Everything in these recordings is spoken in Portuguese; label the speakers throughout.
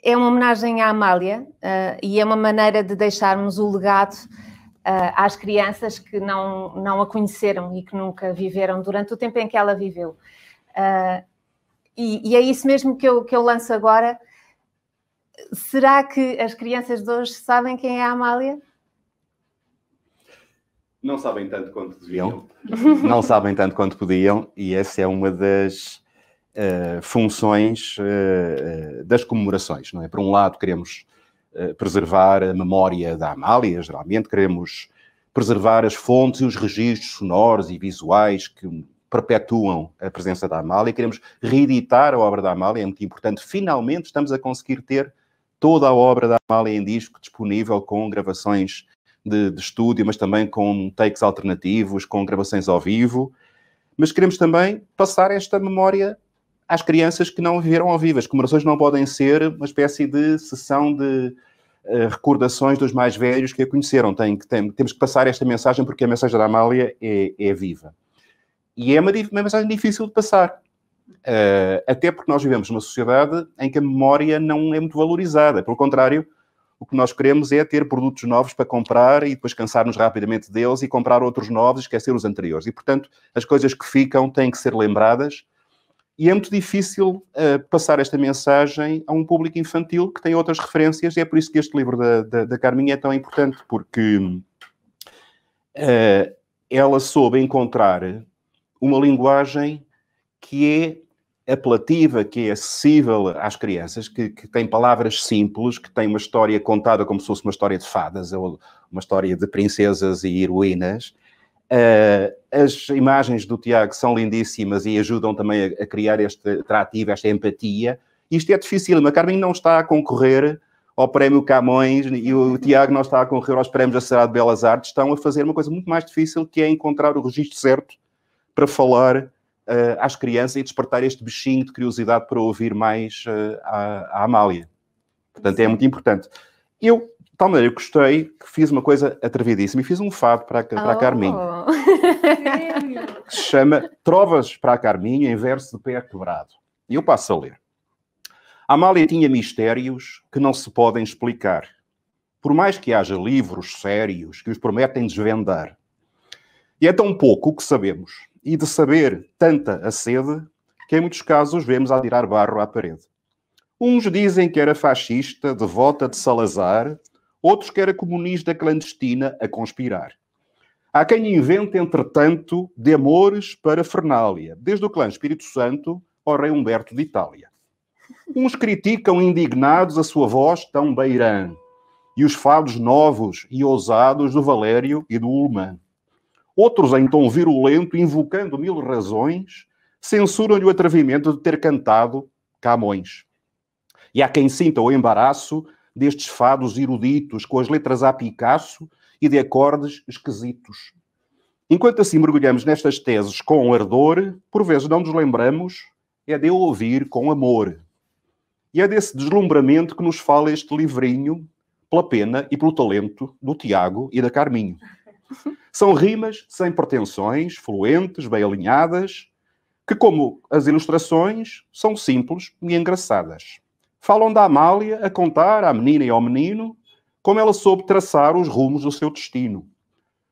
Speaker 1: é uma homenagem à Amália e é uma maneira de deixarmos o legado às crianças que não a conheceram e que nunca viveram durante o tempo em que ela viveu. E é isso mesmo que eu lanço agora. Será que as crianças de hoje sabem quem é a Amália?
Speaker 2: Não sabem tanto quanto deviam. Não sabem tanto quanto podiam, e essa é uma das funções das comemorações, não é? Por um lado, queremos preservar a memória da Amália, geralmente queremos preservar as fontes e os registros sonoros e visuais que perpetuam a presença da Amália. Queremos reeditar a obra da Amália, é muito importante. Finalmente estamos a conseguir ter toda a obra da Amália em disco disponível, com gravações de estúdio, mas também com takes alternativos, com gravações ao vivo. Mas queremos também passar esta memória às crianças que não viveram ao vivo. As comemorações não podem ser uma espécie de sessão de recordações dos mais velhos que a conheceram. Temos que passar esta mensagem, porque a mensagem da Amália é viva. E é uma mensagem difícil de passar. Até porque nós vivemos numa sociedade em que a memória não é muito valorizada. Pelo contrário, o que nós queremos é ter produtos novos para comprar e depois cansar-nos rapidamente deles e comprar outros novos e esquecer os anteriores. E, portanto, as coisas que ficam têm que ser lembradas. E é muito difícil passar esta mensagem a um público infantil que tem outras referências. E é por isso que este livro da Carminha é tão importante, porque ela soube encontrar uma linguagem que é apelativa, que é acessível às crianças, que tem palavras simples, que tem uma história contada como se fosse uma história de fadas ou uma história de princesas e heroínas. As imagens do Tiago são lindíssimas e ajudam também a criar este atrativo, esta empatia. Isto é difícil. A Carmen não está a concorrer ao Prémio Camões e o Tiago não está a concorrer aos Prémios da Sociedade de Belas Artes. Estão a fazer uma coisa muito mais difícil, que é encontrar o registro certo para falar às crianças e despertar este bichinho de curiosidade para ouvir mais a Amália. Portanto, é muito importante. Eu, de tal maneira, gostei que fiz uma coisa atrevidíssima e fiz um fado para a Carminho. Que se chama Trovas para a Carminho, em verso de pé quebrado. E eu passo a ler. A Amália tinha mistérios que não se podem explicar, por mais que haja livros sérios que os prometem desvendar. E é tão pouco o que sabemos, e de saber tanta a sede, que em muitos casos vemos a tirar barro à parede. Uns dizem que era fascista, devota de Salazar, outros que era comunista clandestina a conspirar. Há quem invente, entretanto, de amores para Fernália, desde o clã Espírito Santo ao rei Humberto de Itália. Uns criticam indignados a sua voz tão beirã, e os fados novos e ousados do Valério e do Ulman. Outros, em tom virulento, invocando mil razões, censuram-lhe o atrevimento de ter cantado Camões. E há quem sinta o embaraço destes fados eruditos, com as letras a Picasso e de acordes esquisitos. Enquanto assim mergulhamos nestas teses com ardor, por vezes não nos lembramos, é de ouvir com amor. E é desse deslumbramento que nos fala este livrinho, pela pena e pelo talento do Tiago e da Carminho. São rimas sem pretensões, fluentes, bem alinhadas, que, como as ilustrações, são simples e engraçadas. Falam da Amália a contar à menina e ao menino como ela soube traçar os rumos do seu destino.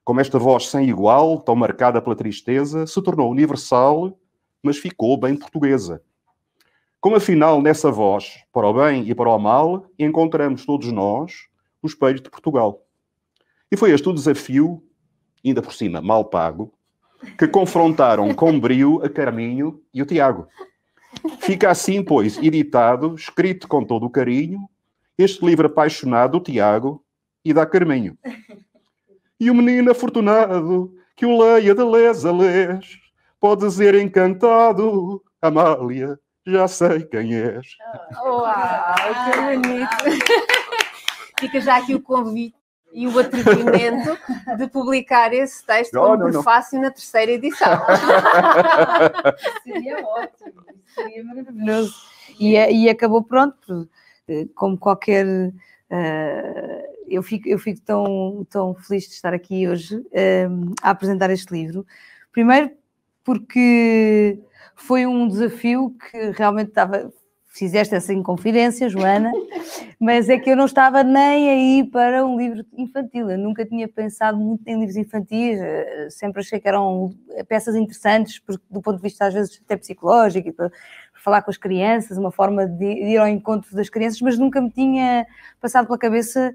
Speaker 2: Como esta voz sem igual, tão marcada pela tristeza, se tornou universal, mas ficou bem portuguesa. Como afinal nessa voz, para o bem e para o mal, encontramos todos nós o espelho de Portugal. E foi este o desafio, ainda por cima mal pago, que confrontaram com brio a Carminho e o Tiago. Fica assim, pois, editado, escrito com todo o carinho, este livro apaixonado do Tiago e da Carminho. E o menino afortunado que o leia de les a les pode dizer encantado, Amália, já sei quem és.
Speaker 1: Uau, que bonito! Fica já aqui o convite e o atrevimento de publicar esse texto como prefácio na 3ª edição.
Speaker 3: Seria ótimo, seria maravilhoso. E acabou pronto, como qualquer... eu fico tão feliz de estar aqui hoje a apresentar este livro. Primeiro porque foi um desafio que realmente fizeste essa inconfidência, Joana, mas é que eu não estava nem aí para um livro infantil. Eu nunca tinha pensado muito em livros infantis, sempre achei que eram peças interessantes, do ponto de vista, às vezes, até psicológico, para falar com as crianças, uma forma de ir ao encontro das crianças, mas nunca me tinha passado pela cabeça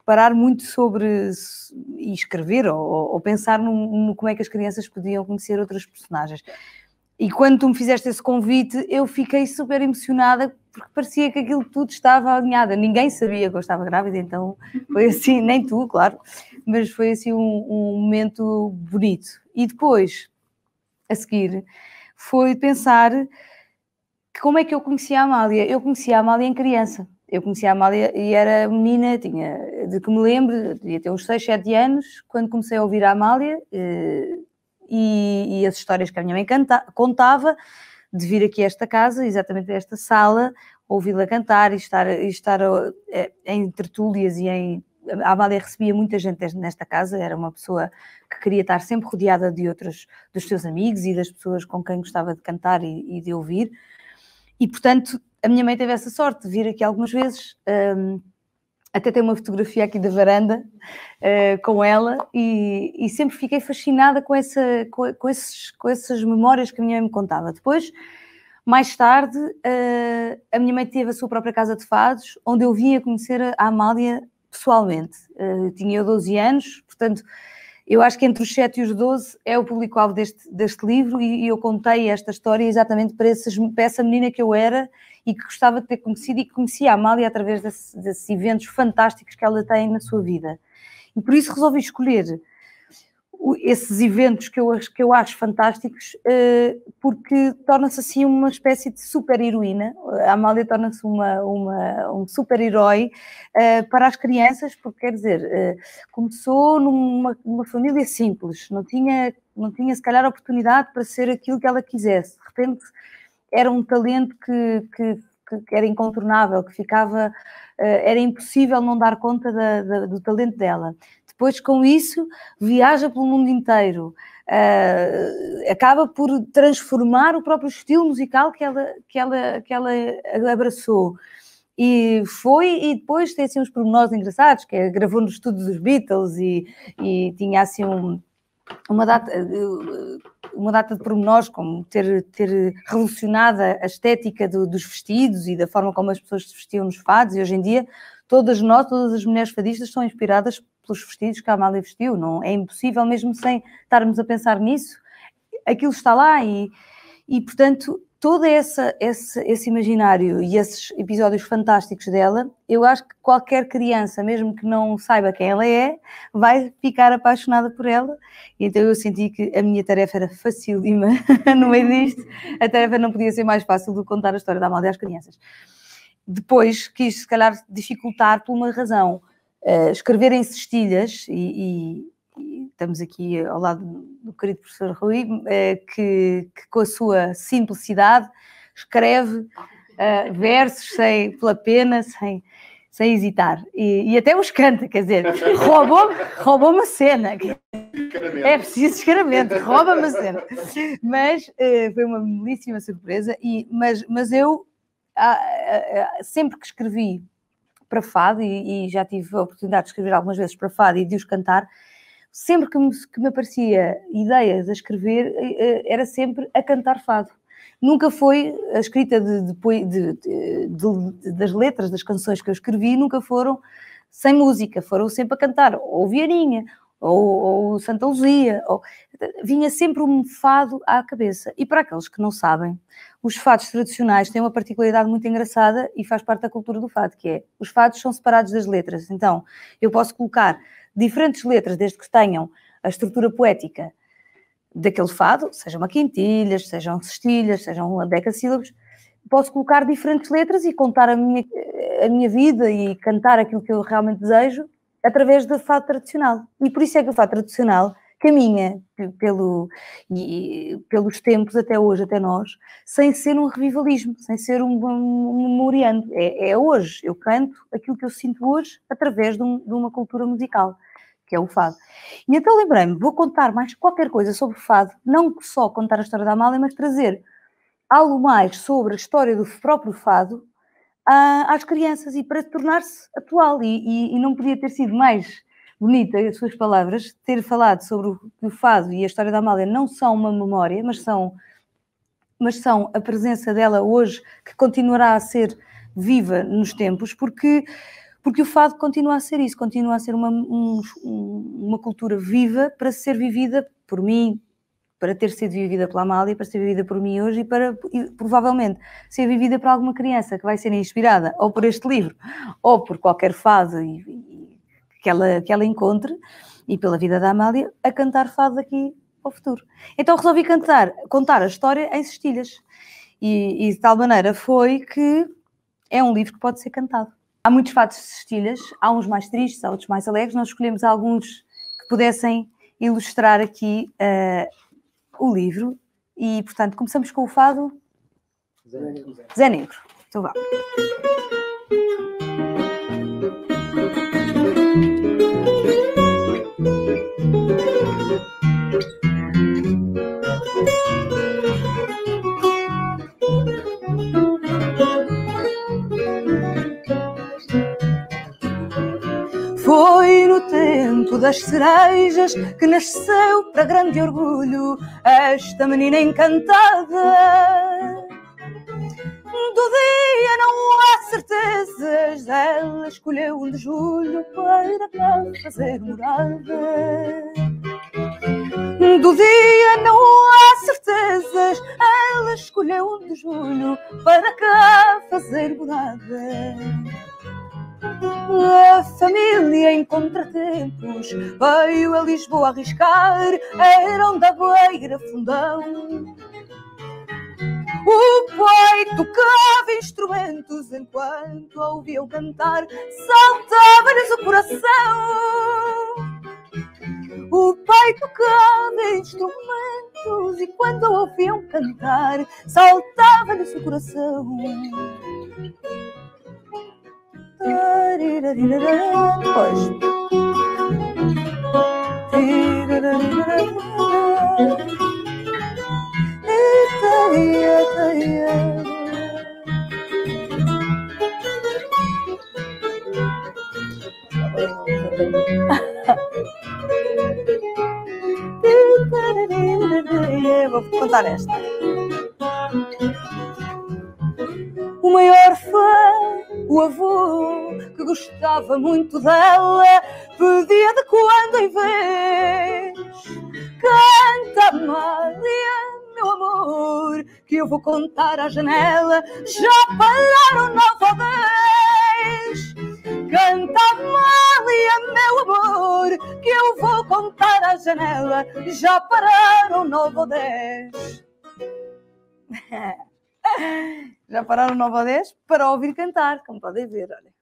Speaker 3: parar muito sobre e escrever ou pensar no como é que as crianças podiam conhecer outras personagens. E quando tu me fizeste esse convite, eu fiquei super emocionada, porque parecia que aquilo tudo estava alinhado. Ninguém sabia que eu estava grávida, então foi assim, nem tu, claro, mas foi assim um momento bonito. E depois, a seguir, foi pensar como é que eu conhecia a Amália. Eu conhecia a Amália em criança. Eu conhecia a Amália e era menina, de que me lembro, devia ter uns 6, 7 anos, quando comecei a ouvir a Amália, e as histórias que a minha mãe contava, de vir aqui a esta casa, exatamente a esta sala, ouvi-la cantar e estar em tertúlias a Amália recebia muita gente nesta casa, era uma pessoa que queria estar sempre rodeada de outros, dos seus amigos e das pessoas com quem gostava de cantar e de ouvir, e portanto a minha mãe teve essa sorte de vir aqui algumas vezes, até tem uma fotografia aqui da varanda com ela, e sempre fiquei fascinada com essas memórias que a minha mãe me contava. Depois, mais tarde, a minha mãe teve a sua própria casa de fados, onde eu vinha conhecer a Amália pessoalmente. Tinha eu 12 anos, portanto, eu acho que entre os 7 e os 12 é o público-alvo deste livro, e eu contei esta história exatamente para essa menina que eu era e que gostava de ter conhecido, e que conhecia a Amália através desses eventos fantásticos que ela tem na sua vida. E por isso resolvi escolher esses eventos que eu acho fantásticos, porque torna-se assim uma espécie de super-heroína. A Amália torna-se um super-herói para as crianças, porque, quer dizer, começou numa família simples, não tinha se calhar a oportunidade para ser aquilo que ela quisesse. De repente era um talento que era incontornável, que ficava, era impossível não dar conta do talento dela. Depois, com isso, viaja pelo mundo inteiro, acaba por transformar o próprio estilo musical que ela abraçou. E depois tem assim uns pormenores engraçados, que gravou no estúdio dos Beatles e tinha assim uma data de pormenores, como ter revolucionado a estética dos vestidos e da forma como as pessoas se vestiam nos fados, e hoje em dia todas as mulheres fadistas são inspiradas pelos vestidos que a Amália vestiu. Não é impossível, mesmo sem estarmos a pensar nisso, aquilo está lá, e portanto todo esse imaginário e esses episódios fantásticos dela, eu acho que qualquer criança, mesmo que não saiba quem ela é, vai ficar apaixonada por ela. E então eu senti que a minha tarefa era facílima no meio disto. A tarefa não podia ser mais fácil do que contar a história da Amália às crianças. Depois quis, se calhar, dificultar por uma razão. Escrever em cestilhas, e estamos aqui ao lado do querido professor Rui, que com a sua simplicidade escreve versos pela pena, sem hesitar, e até os canta, quer dizer, roubou-me a cena. É preciso descaramento, rouba-me a cena. Mas foi uma belíssima surpresa, mas eu sempre que escrevi para fado, e já tive a oportunidade de escrever algumas vezes para fado e de os cantar, sempre que me aparecia ideias a escrever, era sempre a cantar fado. Nunca foi a escrita das letras das canções que eu escrevi, nunca foram sem música, foram sempre a cantar, ou Vianinha, ou Santa Luzia, vinha sempre um fado à cabeça. E para aqueles que não sabem, os fados tradicionais têm uma particularidade muito engraçada e faz parte da cultura do fado, que é, os fados são separados das letras. Então, eu posso colocar diferentes letras, desde que tenham a estrutura poética daquele fado, sejam quintilhas, sejam cestilhas, sejam decassílabos, posso colocar diferentes letras e contar a minha vida e cantar aquilo que eu realmente desejo através do fado tradicional. E por isso é que o fado tradicional caminha pelos tempos até hoje, até nós, sem ser um revivalismo, sem ser um memoriando. É hoje, eu canto aquilo que eu sinto hoje através de uma cultura musical, que é o fado. E então lembrei-me, vou contar mais qualquer coisa sobre o fado, não só contar a história da Amália, mas trazer algo mais sobre a história do próprio fado às crianças e para tornar-se atual. E não podia ter sido mais bonita as suas palavras, ter falado sobre o fado e a história da Amália não são uma memória, mas são a presença dela hoje, que continuará a ser viva nos tempos, porque o fado continua a ser isso, continua a ser uma cultura viva para ser vivida por mim, para ter sido vivida pela Amália, para ser vivida por mim hoje e provavelmente ser vivida por alguma criança que vai ser inspirada ou por este livro ou por qualquer fado que ela encontre, e pela vida da Amália, a cantar fado daqui ao futuro. Então resolvi contar a história em cestilhas e de tal maneira foi que é um livro que pode ser cantado. Há muitos fados de cestilhas, há uns mais tristes, há outros mais alegres. Nós escolhemos alguns que pudessem ilustrar aqui o livro e, portanto, começamos com o fado Zé Negro. Então vá. Foi no tempo das cerejas que nasceu para grande orgulho esta menina encantada. Do dia não há certezas, ela escolheu 1 de julho para cá fazer morada. Do dia não há certezas, ela escolheu 1 de julho para cá fazer morada. A família em contratempos veio a Lisboa arriscar, eram da Beira Fundão. O pai tocava instrumentos enquanto a ouviam cantar, saltava-lhes o coração. O pai tocava instrumentos e quando a ouviam cantar, saltava-lhes o coração. Depois. Vou contar esta. O maior fã, o avô, que gostava muito dela, pedia de quando em vez: canta, Amália, meu amor, que eu vou contar à janela. Já pararam 9 ou 10. Canta, Amália, meu amor, que eu vou contar à janela. Já pararam 9 ou 10. Já pararam 9 ou 10 para ouvir cantar, como podem ver, olha.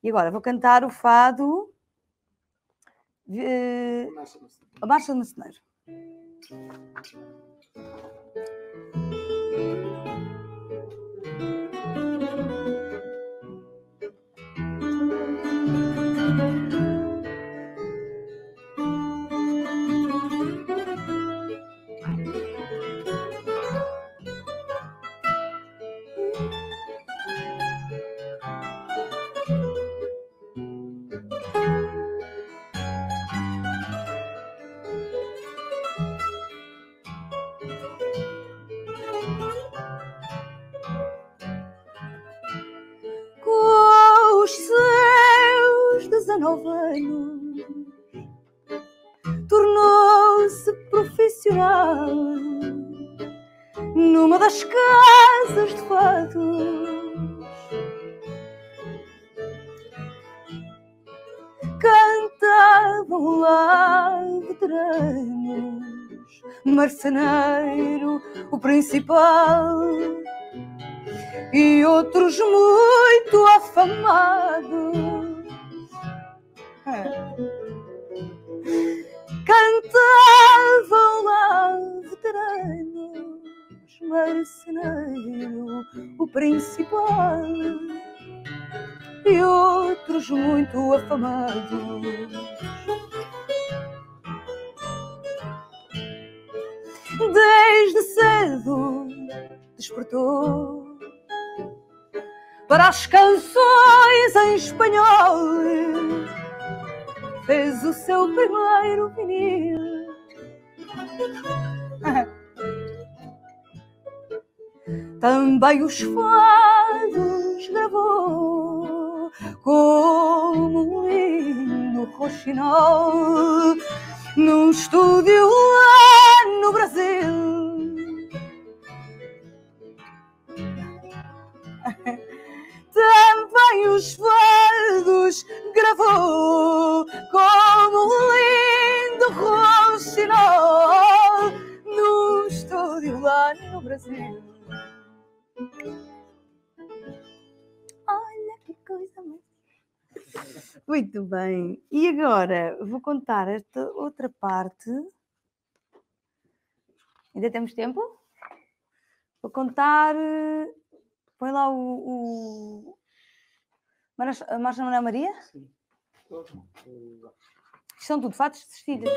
Speaker 3: E agora vou cantar o fado A Marcha do Maceneiro. Com os seus 19 anos, tornou-se profissional numa das casas de fados. Cantavam lá veteranos, Marceneiro, o principal, e outros muito afamados. Cantavam lá veteranos, Marceneiro, o principal, e outros muito afamados. Desde cedo despertou para as canções em espanhol. Fez o seu primeiro vinil. Também os fados gravou como um lindo roxinol num estúdio lá no Brasil. Também os fados gravou como um lindo roxinol num estúdio lá no Brasil. Olha que coisa mais... Muito bem. E agora vou contar esta outra parte. Ainda temos tempo? Vou contar... Põe lá a Marcha Manuel Maria? Sim. São tudo fatos de vestidas.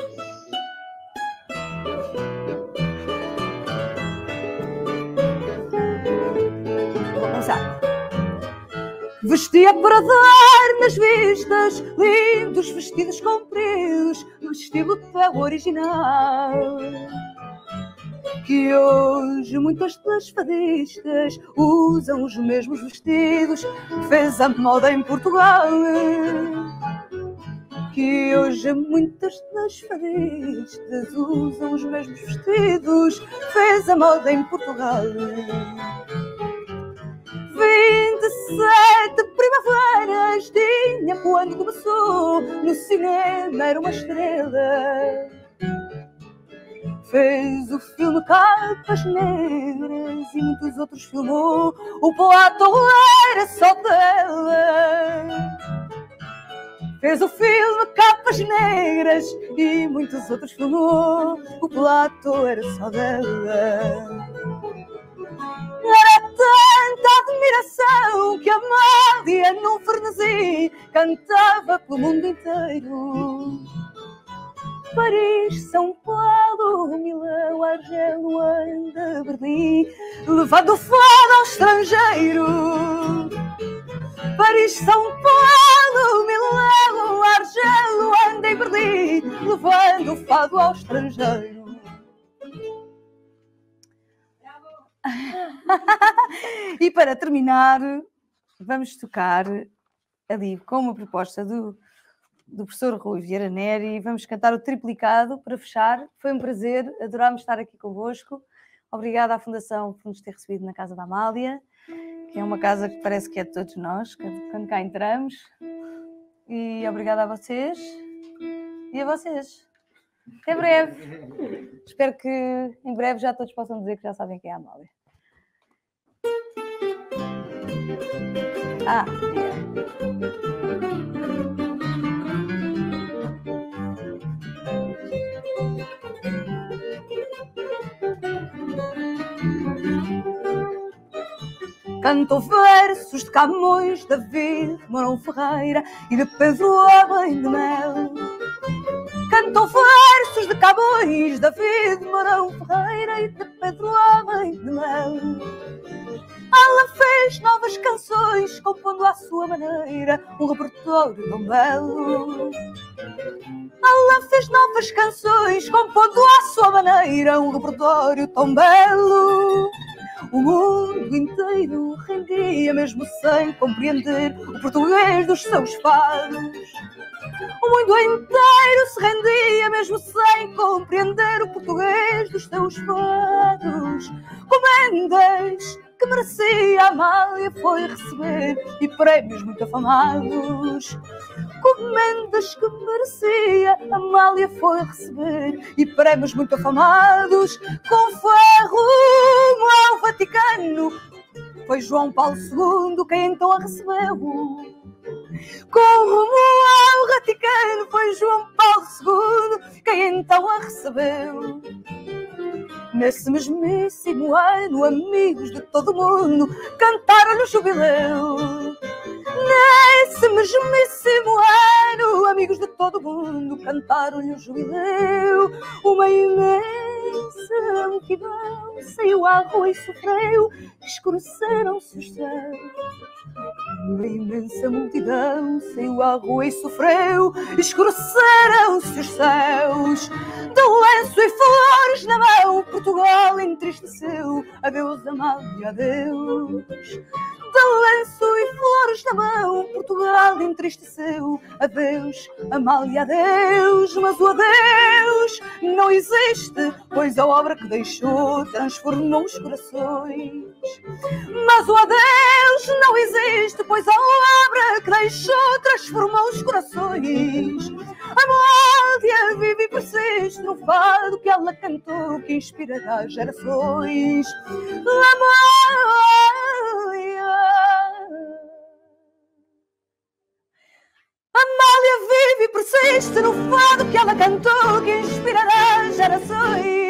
Speaker 3: Vou começar. Vestia para dar nas vistas lindos vestidos compridos no estilo tão original que hoje muitas das fadistas usam os mesmos vestidos. Fez a moda em Portugal, que hoje muitas das fadistas usam os mesmos vestidos. Fez a moda em Portugal. 27 primaveras tinha quando começou, no cinema era uma estrela. Fez o filme Capas Negras e muitos outros filmou, o Platão era só dela. Fez o filme Capas Negras e muitos outros filmou, o Platão era só dela. Era tanta admiração que Amália num frenesi cantava pelo mundo inteiro. Paris, São Paulo, Milão, Argel, Luanda, Berlim, levando o fado ao estrangeiro. Paris, São Paulo, Milão, Argel, Luanda e Berlim, levando o fado ao estrangeiro. E para terminar, vamos tocar ali com uma proposta do professor Rui Vieira Neri. Vamos cantar o Triplicado para fechar. Foi um prazer, adorámos estar aqui convosco. Obrigada à Fundação por nos ter recebido na Casa da Amália, que é uma casa que parece que é de todos nós, quando cá entramos. E obrigada a vocês e a vocês. Até breve. Espero que em breve já todos possam dizer que já sabem quem é a Amália. Canto versos de Camões, David, Mourão Ferreira e de Pedro Homem de Mel. Canto versos de Camões, David, Mourão Ferreira e de Pedro Homem de Mel. Ela fez novas canções, compondo à sua maneira um repertório tão belo. Ela fez novas canções, compondo à sua maneira um repertório tão belo. O mundo inteiro rendia, mesmo sem compreender o português dos seus fados. O mundo inteiro se rendia, mesmo sem compreender o português dos seus fados. Comendas que merecia Amália foi receber e prémios muito afamados. Comendas que merecia Amália foi receber e prémios muito afamados. Com ferro ao Vaticano foi João Paulo II quem então a recebeu. Com rumo ao Vaticano foi João Paulo II quem então a recebeu. Nesse mesmíssimo ano, amigos de todo mundo cantaram-lhe o jubileu. Nesse mesmíssimo ano, amigos de todo mundo cantaram-lhe o jubileu. Uma imensa imensa multidão saiu à rua e sofreu, escureceram-se os céus. Uma imensa multidão saiu à rua e sofreu, escureceram-se os céus. De lenço e flores na mão, Portugal entristeceu. Adeus, Amália, adeus. De lenço e flores na mão, Portugal entristeceu. Adeus, Amália, adeus. Mas o adeus não existe, pois a obra que deixou transformou os corações. Mas o adeus não existe, pois a obra que deixou transformou os corações. Amália vive e persiste no fado que ela cantou, que inspirará gerações. Amália vive e persiste no fado que ela cantou, que inspirará gerações.